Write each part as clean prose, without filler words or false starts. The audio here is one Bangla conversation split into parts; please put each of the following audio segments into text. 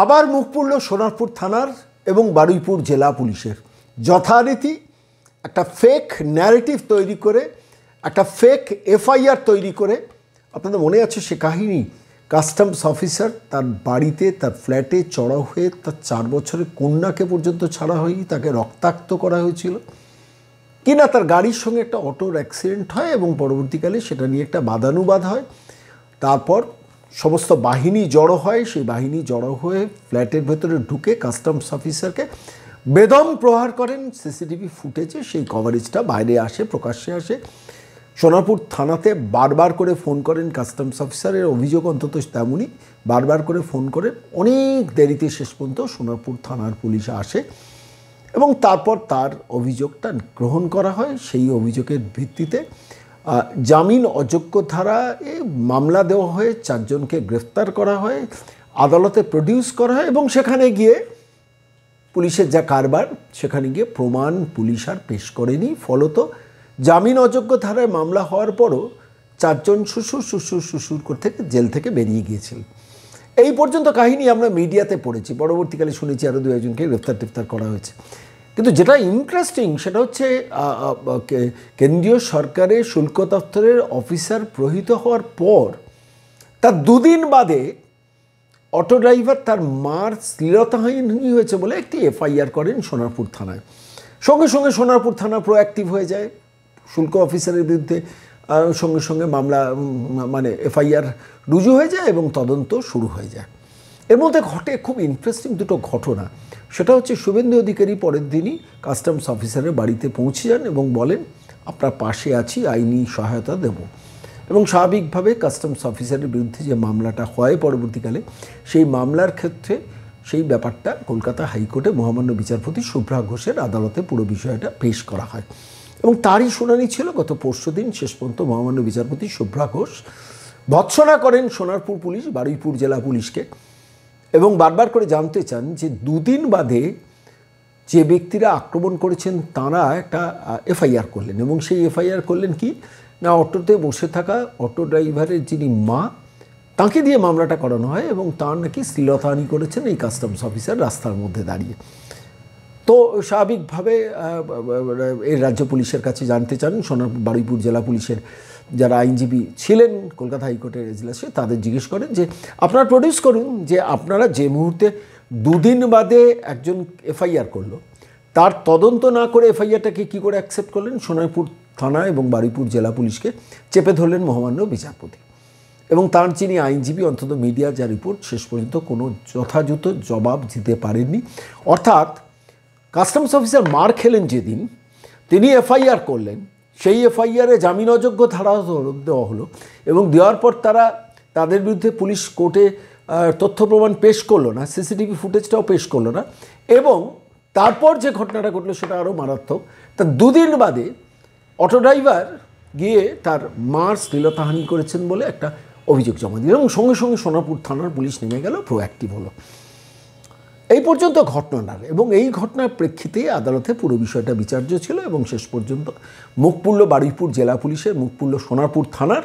আবার মুখ পুড়ল সোনারপুর থানার এবং বারুইপুর জেলা পুলিশের। যথারীতি একটা ফেক ন্যারেটিভ তৈরি করে, একটা ফেক এফআইআর তৈরি করে, আপনাদের মনে আছে সে কাহিনী, কাস্টমস অফিসার তার বাড়িতে, তার ফ্ল্যাটে চড়াও হয়ে তার 4 বছরের কন্যাকে পর্যন্ত ছাড়া হয়নি, তাকে রক্তাক্ত করা হয়েছিল কিনা, তার গাড়ির সঙ্গে একটা অটোর অ্যাক্সিডেন্ট হয় এবং পরবর্তীকালে সেটা নিয়ে একটা বাদানুবাদ হয়। তারপর সমস্ত বাহিনী জড়ো হয়, সেই বাহিনী জড়ো হয়ে ফ্ল্যাটের ভেতরে ঢুকে কাস্টমস অফিসারকে বেদম প্রহার করেন। সিসিটিভি ফুটেজে সেই কভারেজটা বাইরে আসে, প্রকাশ্যে আসে। সোনারপুর থানাতে বারবার করে ফোন করেন কাস্টমস অফিসারের, অভিযোগ অন্তত তেমনই, বারবার করে ফোন করে অনেক দেরিতে শেষ পর্যন্ত সোনারপুর থানার পুলিশ আসে এবং তারপর তার অভিযোগটা গ্রহণ করা হয়। সেই অভিযোগের ভিত্তিতে জামিন অযোগ্য ধারায় মামলা দেওয়া হয়ে 4 জনকে গ্রেফতার করা হয়, আদালতে প্রডিউস করা হয় এবং সেখানে গিয়ে পুলিশের যা কারবার, সেখানে গিয়ে প্রমাণ পুলিশ আর পেশ করেনি। ফলত জামিন অযোগ্য ধারায় মামলা হওয়ার পরও 4 জন শ্বশুর করতে জেল থেকে বেরিয়ে গিয়েছিল। এই পর্যন্ত কাহিনী আমরা মিডিয়াতে পড়েছি, পরবর্তীকালে শুনেছি আরও 2 একজনকে গ্রেফতার করা হয়েছে। কিন্তু যেটা ইন্টারেস্টিং সেটা হচ্ছে কেন্দ্রীয় সরকারের শুল্ক দপ্তরের অফিসার প্রহিত হওয়ার পর তার 2 দিন বাদে অটো ড্রাইভার তার মার শ্লীলতাহানি হয়েছে বলে একটি এফআইআর করেন সোনারপুর থানায়। সঙ্গে সঙ্গে সোনারপুর থানা প্রোঅ্যাক্টিভ হয়ে যায়, শুল্ক অফিসারের বিরুদ্ধে সঙ্গে সঙ্গে মামলা মানে এফআইআর রুজু হয়ে যায় এবং তদন্ত শুরু হয়ে যায়। এর মধ্যে ঘটে খুব ইন্টারেস্টিং 2টো ঘটনা। সেটা হচ্ছে শুভেন্দু অধিকারী পরের দিনই কাস্টমস অফিসারের বাড়িতে পৌঁছে যান এবং বলেন আপনার পাশে আছি, আইনি সহায়তা দেব। এবং স্বাভাবিকভাবে কাস্টমস অফিসারের বিরুদ্ধে যে মামলাটা হয় পরবর্তীকালে, সেই মামলার ক্ষেত্রে সেই ব্যাপারটা কলকাতা হাইকোর্টে মহামান্য বিচারপতি শুভ্রা ঘোষের আদালতে পুরো বিষয়টা পেশ করা হয় এবং তারই শুনানি ছিল গত পরশুদিন। শেষ পর্যন্ত মহামান্য বিচারপতি শুভ্রা ঘোষ ভৎসনা করেন সোনারপুর পুলিশ, বারুইপুর জেলা পুলিশকে এবং বারবার করে জানতে চান যে 2 দিন বাদে যে ব্যক্তিরা আক্রমণ করেছেন তারা একটা এফআইআর করলেন এবং সেই এফআইআর করলেন কি না, অটোতে বসে থাকা অটো ড্রাইভারের যিনি মা, তাকে দিয়ে মামলাটা করানো হয় এবং তার নাকি শ্লীলতাহানি করেছেন এই কাস্টমস অফিসার রাস্তার মধ্যে দাঁড়িয়ে। তো স্বাভাবিকভাবে এর রাজ্য পুলিশের কাছে জানতে চান বারুইপুর জেলা পুলিশের যারা আইনজীবী ছিলেন কলকাতা হাইকোর্টের এজলাসে, তাদের জিজ্ঞেস করেন যে আপনারা প্রডিউস করুন যে আপনারা যে মুহূর্তে 2 দিন বাদে একজন এফআইআর করলো তার তদন্ত না করে এফআইআরটাকে কী করে অ্যাকসেপ্ট করলেন। সোনারপুর থানা এবং বারুইপুর জেলা পুলিশকে চেপে ধরলেন মহামান্য বিচারপতি এবং তার যিনি আইনজীবী, অন্তত মিডিয়া যা রিপোর্ট, শেষ পর্যন্ত কোনো যথাযথ জবাব দিতে পারেননি। অর্থাৎ কাস্টমস অফিসার মার খেলেন যেদিন, তিনি এফআইআর করলেন, সেই এফআইআরে জামিন অযোগ্য ধারা দেওয়া হলো এবং দেওয়ার পর তাদের বিরুদ্ধে পুলিশ কোর্টে তথ্য প্রমাণ পেশ করলো না, সিসিটিভি ফুটেজটাও পেশ করলো না এবং তারপর যে ঘটনাটা ঘটলো সেটা আরও মারাত্মক। তার 2 দিন বাদে অটো ড্রাইভার গিয়ে তার মার শ্লীলতাহানি করেছেন বলে একটা অভিযোগ জমা দিল এবং সঙ্গে সঙ্গে সোনারপুর থানার পুলিশ নেমে গেল, প্রোঅ্যাক্টিভ হলো। এই পর্যন্ত ঘটনার এবং এই ঘটনার প্রেক্ষিতে আদালতে পুরো বিষয়টা বিচার্য ছিল এবং শেষ পর্যন্ত মুখ পুড়ল বারুইপুর জেলা পুলিশের, মুখ পুড়ল সোনারপুর থানার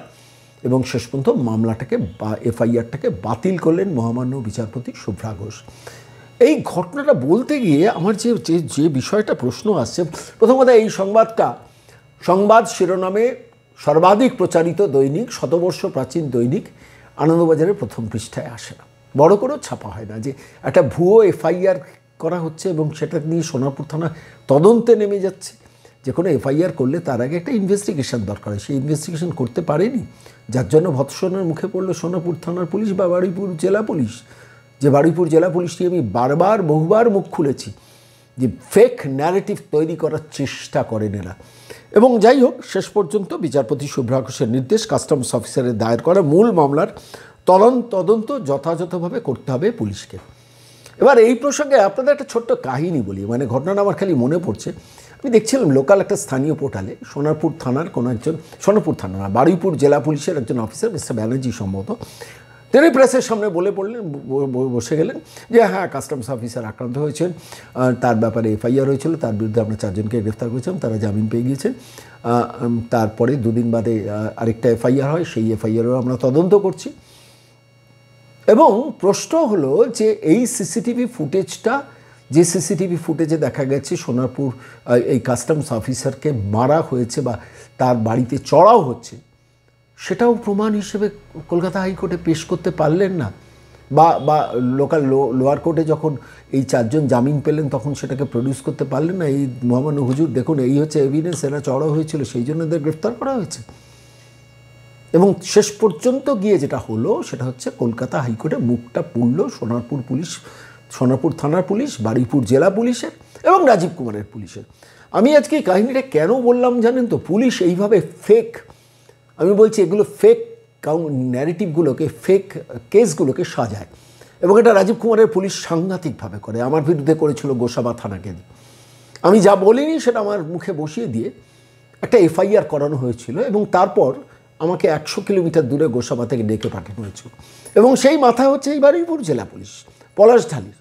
এবং শেষ পর্যন্ত মামলাটাকে বা এফআইআরটাকে বাতিল করলেন মহামান্য বিচারপতি শুভ্রা ঘোষ। এই ঘটনাটা বলতে গিয়ে আমার যে বিষয়টা প্রশ্ন আসছে, প্রথম কথা এই সংবাদ শিরোনামে সর্বাধিক প্রচারিত দৈনিক, শতবর্ষ প্রাচীন দৈনিক আনন্দবাজারের প্রথম পৃষ্ঠায় আসে না, বড় করেও ছাপা হয় না যে একটা ভুয়ো এফআইআর করা হচ্ছে এবং সেটা নিয়ে সোনারপুর থানা তদন্তে নেমে যাচ্ছে। যে কোনো এফআইআর করলে তার আগে একটা ইনভেস্টিগেশন দরকার হয়, সেই ইনভেস্টিগেশন করতে পারেনি, যার জন্য ভৎসনার মুখে পড়লো সোনারপুর থানার পুলিশ বা বারুইপুর জেলা পুলিশ। যে বারুইপুর জেলা পুলিশটি আমি বহুবার মুখ খুলেছি যে ফেক ন্যারেটিভ তৈরি করার চেষ্টা করেন এরা। এবং যাই হোক, শেষ পর্যন্ত বিচারপতি শুভ্রা ঘোষের নির্দেশ, কাস্টমস অফিসারের দায়ের করা মূল মামলার তদন্ত যথাযথভাবে করতে হবে পুলিশকে। এবার এই প্রসঙ্গে আপনাদের একটা ছোট্ট কাহিনী বলি, মানে ঘটনাটা আমার খালি মনে পড়ছে। আমি দেখছিলাম লোকাল একটা স্থানীয় পোর্টালে সোনারপুর থানার কোনো একজন, সোনারপুর থানা না, বারুইপুর জেলা পুলিশের একজন অফিসার, মিস্টার ব্যানার্জি সম্ভবত, তিনি প্রেসের সামনে বসে গেলেন যে হ্যাঁ কাস্টমস অফিসার আক্রান্ত হয়েছেন, তার ব্যাপারে এফআইআর হয়েছিল, তার বিরুদ্ধে আমরা 4 জনকে গ্রেফতার করেছিলাম, তারা জামিন পেয়ে গিয়েছেন। তারপরে 2 দিন বাদে আরেকটা এফআইআর হয়, সেই এফআইআরও আমরা তদন্ত করছি এবং প্রশ্ন হলো যে এই সিসিটিভি ফুটেজটা, যে সিসিটিভি ফুটেজে দেখা গেছে সোনারপুর এই কাস্টমস অফিসারকে মারা হয়েছে বা তার বাড়িতে চড়াও হচ্ছে, সেটাও প্রমাণ হিসেবে কলকাতা হাইকোর্টে পেশ করতে পারলেন না, বা লোকাল লোয়ার কোর্টে যখন এই 4 জন জামিন পেলেন তখন সেটাকে প্রডিউস করতে পারলেন না। এই মহামান্য হুজুর দেখুন, এই হচ্ছে এভিডেন্স, এরা চড়াও হয়েছিল, সেই জন্য এদের গ্রেফতার করা হয়েছে। এবং শেষ পর্যন্ত গিয়ে যেটা হলো সেটা হচ্ছে কলকাতা হাইকোর্টে মুখটা পুড়ল সোনারপুর পুলিশ, সোনারপুর থানার পুলিশ, বারুইপুর জেলা পুলিশের এবং রাজীব কুমারের পুলিশের। আমি আজকে এই কাহিনিটা কেন বললাম জানেন তো? পুলিশ এইভাবে ফেক, আমি বলছি এগুলো ফেক ন্যারেটিভগুলোকে, ফেক কেসগুলোকে সাজায়, এবং এটা রাজীব কুমারের পুলিশ সাংঘাতিকভাবে করে। আমার বিরুদ্ধে করেছিল গোসাবা থানাকে দিয়ে। আমি যা বলিনি সেটা আমার মুখে বসিয়ে দিয়ে একটা এফআইআর করানো হয়েছিল, এবং তারপর আমাকে 100 কিলোমিটার দূরে গোসাবা থেকে ডেকে পাঠানো হয়েছিল। এবং সেই মাথায় হচ্ছে এই বারুইপুর জেলা পুলিশ, পলাশঢালির।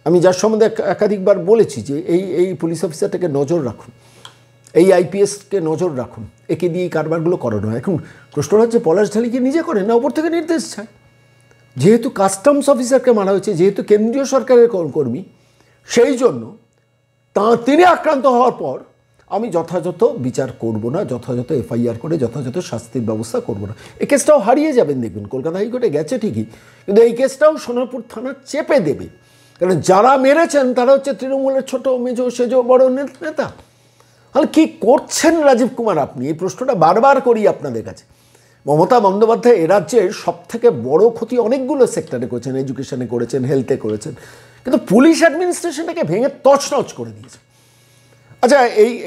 আমি যার সম্বন্ধে একাধিকবার বলেছি যে এই পুলিশ অফিসারটাকে নজর রাখুন, এই আইপিএসকে নজর রাখুন, একে দিয়ে এই কারবারগুলো করানো হয়। এখন প্রশ্নটা হচ্ছে পলাশঢালিকে নিজে করেন না ওপর থেকে নির্দেশ চায়? যেহেতু কাস্টমস অফিসারকে মারা হয়েছে, যেহেতু কেন্দ্রীয় সরকারের কর্মী, সেই জন্য তিনি আক্রান্ত হওয়ার পর আমি যথাযথ বিচার করব না, যথাযথ এফআইআর করে যথাযথ শাস্তির ব্যবস্থা করব না। এই কেসটাও হারিয়ে যাবেন দেখবেন, কলকাতা হাইকোর্টে গেছে ঠিকই, কিন্তু এই কেসটাও সোনারপুর থানা চেপে দেবে। কারণ যারা মেরেছেন তারা হচ্ছে তৃণমূলের ছোট মেজো সেজো বড় নেতা। তাহলে কী করছেন রাজীব কুমার আপনি? এই প্রশ্নটা বারবার করি আপনাদের কাছে। মমতা বন্দ্যোপাধ্যায় এ রাজ্যের সবথেকে বড় ক্ষতি অনেকগুলো সেক্টরে করেছেন, এডুকেশনে করেছেন, হেলথে করেছেন, কিন্তু পুলিশ অ্যাডমিনিস্ট্রেশনটাকে ভেঙে তছনছ করে দিয়েছে। আচ্ছা,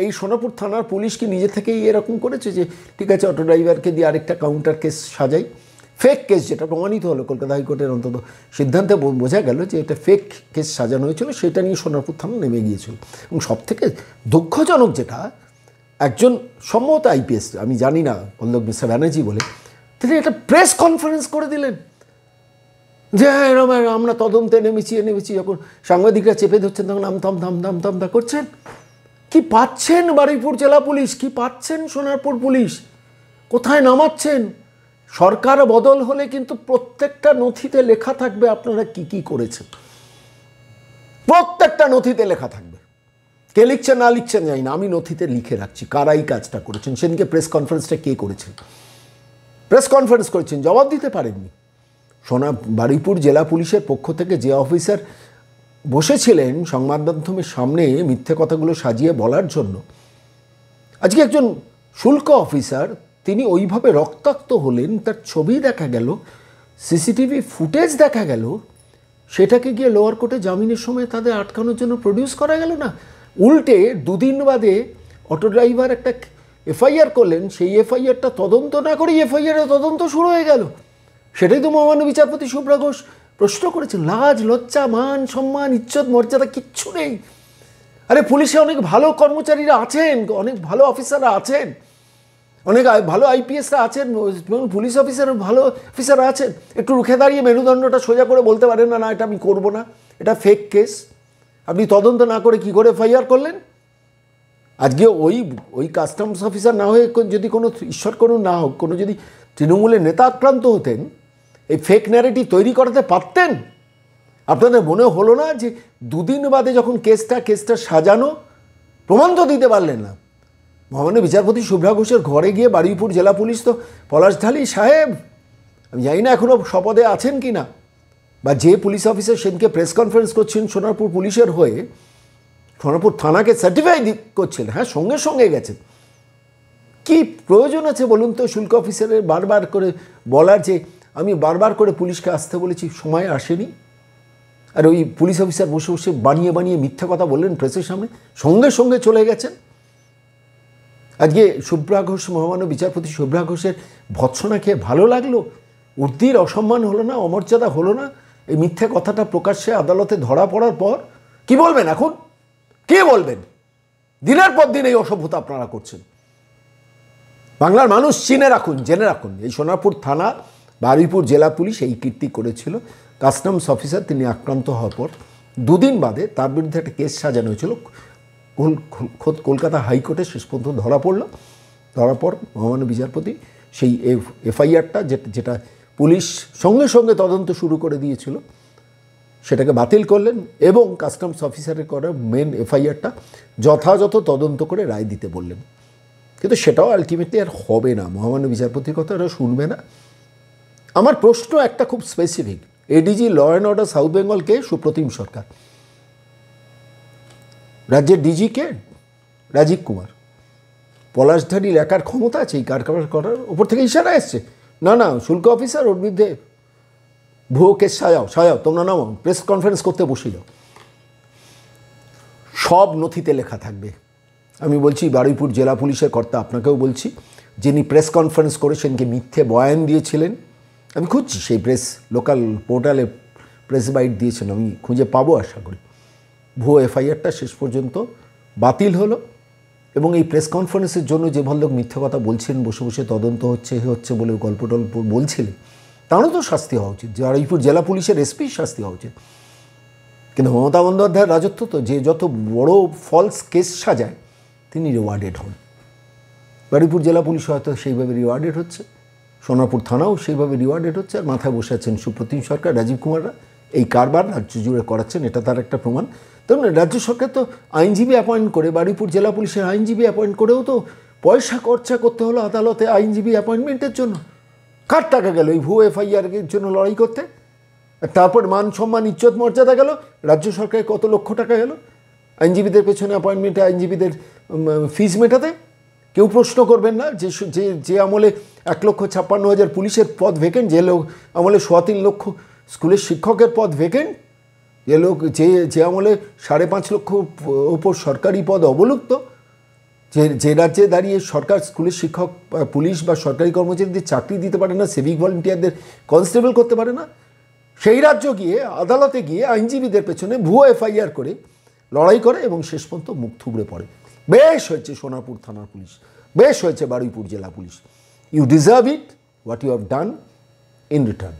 এই সোনারপুর থানার পুলিশ কি নিজে থেকেই এরকম করেছে যে ঠিক আছে অটো ড্রাইভারকে দিয়ে আরেকটা কাউন্টার কেস সাজাই? ফেক কেস যেটা প্রমাণিত হলো, কলকাতা হাইকোর্টের অন্তত সিদ্ধান্তে বোঝা গেল যে এটা ফেক কেস সাজানো হয়েছিল, সেটা নিয়ে সোনারপুর থানা নেমে গিয়েছিল। এবং সবথেকে দুঃখজনক যেটা, একজন সম্ভবত আইপিএস, আমি জানি না, পল্লব মিশ্রা ব্যানার্জি বলে, তিনি একটা প্রেস কনফারেন্স করে দিলেন যে এরকম আমরা তদন্তে নেমেছি। যখন সাংবাদিকরা চেপে ধরছেন তখন আমতাম করছেন। কি পাচ্ছেন বারুইপুর জেলা পুলিশ? কি পাচ্ছেন সোনারপুর পুলিশ? কোথায় নামাচ্ছেন? সরকার বদল হলে কিন্তু প্রত্যেকটা নথিতে লেখা থাকবে আপনারা কি কি করেছেন, প্রত্যেকটা নথিতে লেখা থাকবে। কে লিখছেন না লিখছেন জানি না, আমি নথিতে লিখে রাখছি কারা এই কাজটা করেছেন। সেদিনকে প্রেস কনফারেন্সটা কে করেছেন? প্রেস কনফারেন্স করেছেন, জবাব দিতে পারেননি। বারুইপুর জেলা পুলিশের পক্ষ থেকে যে অফিসার বসেছিলেন সংবাদ মাধ্যমের সামনে মিথ্যে কথাগুলো সাজিয়ে বলার জন্য, আজকে একজন শুল্ক অফিসার তিনি ওইভাবে রক্তাক্ত হলেন, তার ছবি দেখা গেল, সিসিটিভি ফুটেজ দেখা গেল, সেটাকে গিয়ে লোয়ার কোর্টে জামিনের সময় তাদের আটকানোর জন্য প্রডিউস করা গেল না। উল্টে 2 দিন বাদে অটো ড্রাইভার একটা এফআইআর করলেন, সেই এফআইআরটা তদন্ত না করে এফআইআরের তদন্ত শুরু হয়ে গেল। সেটাই তো মহামান্য বিচারপতি শুভ্রা ঘোষ প্রশ্ন করেছেন। লাজ লজ্জা মান সম্মান ইজ্জত মর্যাদা কিচ্ছু নেই। আরে পুলিশে অনেক ভালো কর্মচারীরা আছেন, অনেক ভালো অফিসাররা আছেন, অনেক ভালো আইপিএসরা আছেন, পুলিশ অফিসার ভালো অফিসাররা আছেন। একটু রুখে দাঁড়িয়ে মেরুদণ্ডটা সোজা করে বলতে পারেন না, না এটা আমি করবো না, এটা ফেক কেস। আপনি তদন্ত না করে কি করে এফআইআর করলেন? আজকে ওই কাস্টমস অফিসার না হয়ে যদি কোনো, ঈশ্বর করুন না হোক, কোনো যদি তৃণমূলের নেতা আক্রান্ত হতেন, এই ফেক ন্যারেটিভ তৈরি করাতে পারতেন? আপনাদের মনে হলো না যে 2 দিন বাদে যখন কেসটা সাজানো, প্রমাণ তো দিতে পারলেন না। মহামান্য বিচারপতি শুভ্রা ঘোষের ঘরে গিয়ে বারুইপুর জেলা পুলিশ তো পলাশঢালি সাহেব, আমি জানি না এখনও শপথে আছেন কি না, বা যে পুলিশ অফিসার সেদিনকে প্রেস কনফারেন্স করছেন সোনারপুর পুলিশের হয়ে, সোনারপুর থানাকে সার্টিফাই করছিলেন, হ্যাঁ সঙ্গে সঙ্গে গেছেন। কি প্রয়োজন আছে বলুন তো শুল্ক অফিসারের বারবার করে বলার যে আমি বারবার করে পুলিশকে আসতে বলেছি, সময় আসেনি? আর ওই পুলিশ অফিসার বসে বসে বানিয়ে মিথ্যা কথা বললেন প্রেসের সামনে, সঙ্গে সঙ্গে চলে গেছেন। আজকে শুভ্রা ঘোষ, মহামান্য বিচারপতি শুভ্রা ঘোষের ভৎসনা খেয়ে ভালো লাগলো? উর্দির অসম্মান হলো না, অমর্যাদা হলো না? এই মিথ্যে কথাটা প্রকাশ্যে আদালতে ধরা পড়ার পর কি বলবেন এখন? কে বলবেন? দিনের পর দিন এই অসভ্যতা আপনারা করছেন। বাংলার মানুষ জেনে রাখুন, এই সোনারপুর থানা বারুইপুর জেলা পুলিশ এই কীর্তি করেছিল। কাস্টমস অফিসার তিনি আক্রান্ত হওয়ার পর 2 দিন বাদে তার বিরুদ্ধে একটা কেস সাজানো হয়েছিল, খোদ কলকাতা হাইকোর্টে শেষ পর্যন্ত ধরা পড়ল। ধরার পর মহামান্য বিচারপতি সেই এফআইআরটা যেটা পুলিশ সঙ্গে সঙ্গে তদন্ত শুরু করে দিয়েছিল, সেটাকে বাতিল করলেন এবং কাস্টমস অফিসারের করা মেন এফআইআরটা যথাযথ তদন্ত করে রায় দিতে বললেন। কিন্তু সেটাও আলটিমেটলি আর হবে না, মহামান্য বিচারপতির কথা ওরা শুনবে না। আমার প্রশ্ন একটা খুব specific, ADG law and order South বেঙ্গলকে সুপ্রতিম সরকার, রাজ্যের ডিজি কে রাজীব কুমার, পলাশধারী লেখার ক্ষমতা আছে এই কারবার করার? ওপর থেকে ইশারা এসছে, না না শুল্ক অফিসার ওর বিরুদ্ধে ভুয়ো কেস সাজাও, তোমরা নাও, প্রেস কনফারেন্স করতে বসে যাও, সব নথিতে লেখা থাকবে। আমি বলছি বারুইপুর জেলা পুলিশের কর্তা, আপনাকেও বলছি, যিনি প্রেস কনফারেন্স করে সেদিনকে মিথ্যে বয়ান দিয়েছিলেন, আমি খুঁজছি সেই প্রেস লোকাল পোর্টালে প্রেস বাইট দিয়েছেন, আমি খুঁজে পাবো আশা করি। ভুয়ো এফআইআরটা শেষ পর্যন্ত বাতিল হলো এবং এই প্রেস কনফারেন্সের জন্য যে ভদ্রলোক মিথ্যে কথা বলছেন, বসে বসে তদন্ত হচ্ছে বলে গল্প টল্প বলছিলেন, তারও তো শাস্তি হওয়া উচিত। বারুইপুর জেলা পুলিশের এসপি শাস্তি হওয়া উচিত। কিন্তু মমতা বন্দ্যোপাধ্যায়ের রাজত্ব তো, যে যত বড় ফলস কেস সাজায় তিনি রিওয়ার্ডেড হন। বারুইপুর জেলা পুলিশ হয়তো সেইভাবে রিওয়ার্ডেড হচ্ছে, সোনারপুর থানাও সেইভাবে রিওয়ার্ডেড হচ্ছে, আর মাথায় বসে আছেন সুপ্রতিম সরকার, রাজীব কুমাররা এই কারবার রাজ্য জুড়ে করাচ্ছেন, এটা তার একটা প্রমাণ। তেমন রাজ্য সরকার তো আইনজীবী অ্যাপয়েন্ট করে, বারুইপুর জেলা পুলিশের আইনজীবী অ্যাপয়েন্ট করেও তো পয়সা খরচা করতে হলো আদালতে আইনজীবী অ্যাপয়েন্টমেন্টের জন্য। কার টাকা গেল এই ভুয়ো এফআইআরের জন্য লড়াই করতে? তারপর মান সম্মান ইজ্জত মর্যাদা গেল, রাজ্য সরকারের কত লক্ষ টাকা গেল আইনজীবীদের পেছনে অ্যাপয়েন্টমেন্টে, আইনজীবীদের ফিজ মেটাতে। কেউ প্রশ্ন করবেন না যে আমলে 1,56,000 পুলিশের পদ ভ্যাকেন্ট, যে আমলে 3.25 লক্ষ স্কুলের শিক্ষকের পদ ভ্যাকেন্ট, যে আমলে 5.5 লক্ষ ওপর সরকারি পদ অবলুপ্ত, যে রাজ্যে দাঁড়িয়ে সরকার স্কুলের শিক্ষক, পুলিশ বা সরকারি কর্মচারীদের চাকরি দিতে পারে না, সিভিক ভলেন্টিয়ারদের কনস্টেবল করতে পারে না, সেই রাজ্য গিয়ে আদালতে গিয়ে আইনজীবীদের পেছনে ভুয়ো এফআইআর করে লড়াই করে এবং শেষ পর্যন্ত মুখ থুবড়ে পড়ে। বেশ হয়েছে সোনারপুর থানার পুলিশ, বেশ হয়েছে বারুইপুর জেলা পুলিশ, you deserve it what you have done in return.